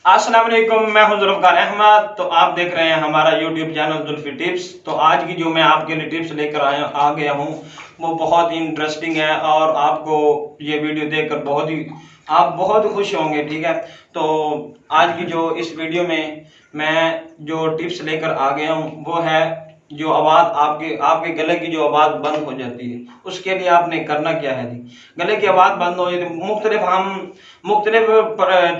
अस्सलाम वालेकुम, मैं हूं जुल्फ़िकार अहमद। तो आप देख रहे हैं हमारा यूट्यूब चैनल जुल्फ़ी टिप्स। तो आज की जो मैं आपके लिए टिप्स लेकर आ गया हूं वो बहुत ही इंटरेस्टिंग है और आपको ये वीडियो देखकर आप बहुत खुश होंगे। ठीक है, तो आज की जो इस वीडियो में मैं जो टिप्स लेकर आ गया हूं वो है जो आवाज़ आपके गले की जो आवाज़ बंद हो जाती है उसके लिए आपने करना क्या है जी। गले की आवाज़ बंद हो जाती है, हम मुख्तलिफ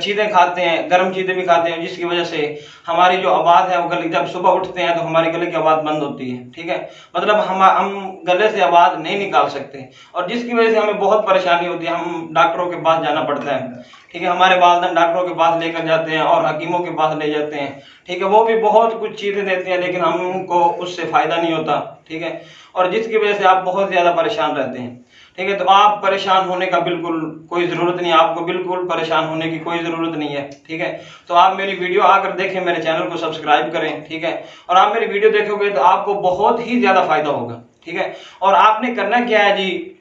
चीज़ें खाते हैं, गर्म चीज़ें भी खाते हैं जिसकी वजह से हमारी जो आवाज़ है वो गले जब सुबह उठते हैं तो हमारे गले की आवाज़ बंद होती है। ठीक है, मतलब हम गले से आवाज़ नहीं निकाल सकते और जिसकी वजह से हमें बहुत परेशानी होती है, हम डॉक्टरों के पास जाना पड़ता है। ठीक है, हमारे वालिदैन डॉक्टरों के पास लेकर जाते हैं और हकीमों के पास ले जाते हैं। ठीक है, वो भी बहुत कुछ चीज़ें देते हैं लेकिन हमको उससे फ़ायदा नहीं होता। ठीक है, और जिसकी वजह से आप बहुत ज़्यादा परेशान रहते हैं। ठीक है, तो आप परेशान होने का बिल्कुल कोई ज़रूरत नहीं है, आपको बिल्कुल परेशान होने की कोई ज़रूरत नहीं है। ठीक है, तो आप मेरी वीडियो आकर देखें, मेरे चैनल को सब्सक्राइब करें। ठीक है, और आप मेरी वीडियो देखोगे तो आपको बहुत ही ज़्यादा फ़ायदा होगा। ठीक है, और आपने करना क्या है जी,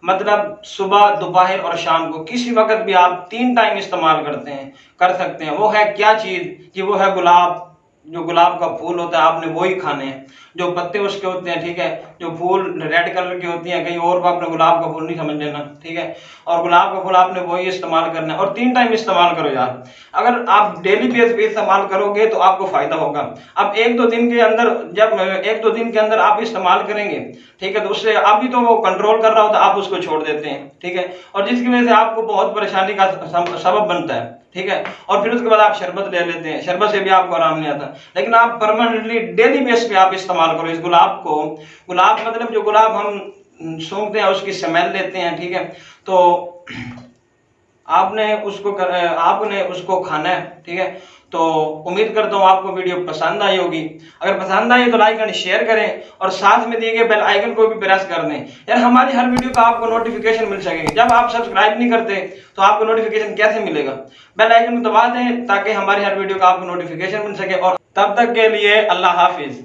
मतलब सुबह, दोपहर और शाम को किसी वक्त भी आप 3 टाइम इस्तेमाल कर सकते हैं। वो है क्या चीज़ कि वो है गुलाब। जो गुलाब का फूल होता है आपने वही खाने हैं, जो पत्ते उसके होते हैं। ठीक है, जो फूल रेड कलर की होती हैं, कहीं और को आपने गुलाब का फूल नहीं समझ लेना। ठीक है, और गुलाब का फूल आपने वही इस्तेमाल करना है और 3 टाइम इस्तेमाल करो यार। अगर आप डेली बेस पे इस्तेमाल करोगे तो आपको फायदा होगा। अब 1-2 दिन के अंदर, जब 1-2 दिन के अंदर आप इस्तेमाल करेंगे, ठीक है, तो उससे अभी तो वो कंट्रोल कर रहा होता है, आप उसको छोड़ देते हैं। ठीक है, और जिसकी वजह से आपको बहुत परेशानी का सबब बनता है। ठीक है, और फिर उसके बाद आप शरबत ले लेते हैं, शरबत से भी आपको आराम नहीं आता। लेकिन आप परमानेंटली डेली बेस पे आप इस्तेमाल करो इस गुलाब को। गुलाब मतलब जो गुलाब हम सूंघते हैं उसकी स्मेल लेते हैं। ठीक है, तो आपने उसको खाना है। ठीक है, तो उम्मीद करता हूँ आपको वीडियो पसंद आई होगी। अगर पसंद आई तो लाइक एंड शेयर करें और साथ में दिए गए बेल आइकन को भी प्रेस कर दें यार, हमारी हर वीडियो का आपको नोटिफिकेशन मिल सकेगा। जब आप सब्सक्राइब नहीं करते तो आपको नोटिफिकेशन कैसे मिलेगा? बेल आइकन को दबा दें ताकि हमारी हर वीडियो का आपको नोटिफिकेशन मिल सके। और तब तक के लिए अल्लाह हाफिज।